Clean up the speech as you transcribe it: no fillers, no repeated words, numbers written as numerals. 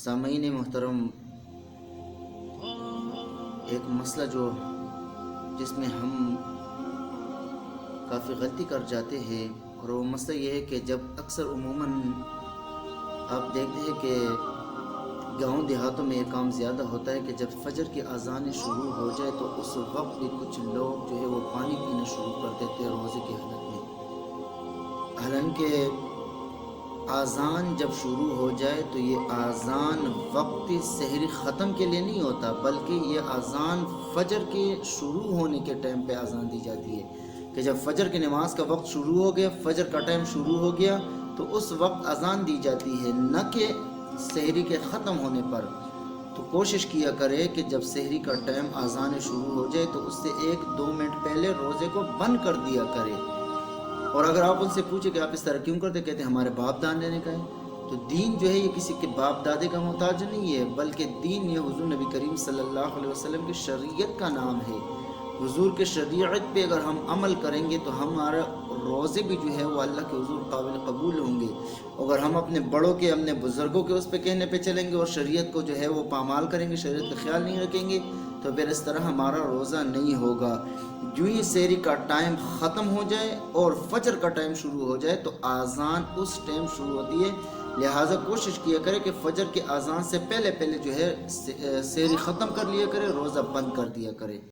سامعین محترم، ایک مسئلہ جس میں ہم کافی غلطی کر جاتے ہیں، اور وہ مسئلہ یہ ہے کہ جب اکثر عموماً آپ دیکھتے ہیں کہ گاؤں دیہاتوں میں یہ کام زیادہ ہوتا ہے کہ جب فجر کی اذان شروع ہو جائے تو اس وقت بھی کچھ لوگ وہ پانی پینا شروع کر دیتے ہیں روزے کی حالت میں. حالانکہ اذان جب شروع ہو جائے تو یہ اذان وقت سحری ختم کے لیے نہیں ہوتا، بلکہ یہ اذان فجر کے شروع ہونے کے ٹائم پہ اذان دی جاتی ہے کہ جب فجر کی نماز کا وقت شروع ہو گیا، فجر کا ٹائم شروع ہو گیا تو اس وقت اذان دی جاتی ہے، نہ کہ سحری کے ختم ہونے پر. تو کوشش کیا کرے کہ جب سحری کا ٹائم اذان شروع ہو جائے تو اس سے 1-2 منٹ پہلے روزے کو بند کر دیا کرے. اور اگر آپ ان سے پوچھیں کہ آپ اس طرح کیوں کرتے، کہتے ہیں ہمارے باپ دانے نے کہا ہے. تو دین یہ کسی کے باپ دادے کا محتاج نہیں ہے، بلکہ دین یہ حضور نبی کریم صلی اللہ علیہ وسلم کی شریعت کا نام ہے. حضور کے شریعت پہ اگر ہم عمل کریں گے تو ہمارا روزے بھی وہ اللہ کے حضور قابل قبول ہوں گے. اگر ہم اپنے بڑوں کے، اپنے بزرگوں کے اس پہ کہنے پہ چلیں گے اور شریعت کو وہ پامال کریں گے، شریعت کا خیال نہیں رکھیں گے، تو پھر اس طرح ہمارا روزہ نہیں ہوگا. جو ہی سحری کا ٹائم ختم ہو جائے اور فجر کا ٹائم شروع ہو جائے تو اذان اس ٹائم شروع ہوتی ہے. لہٰذا کوشش کیا کرے کہ فجر کے اذان سے پہلے سحری ختم کر لیا کرے، روزہ بند کر دیا کرے.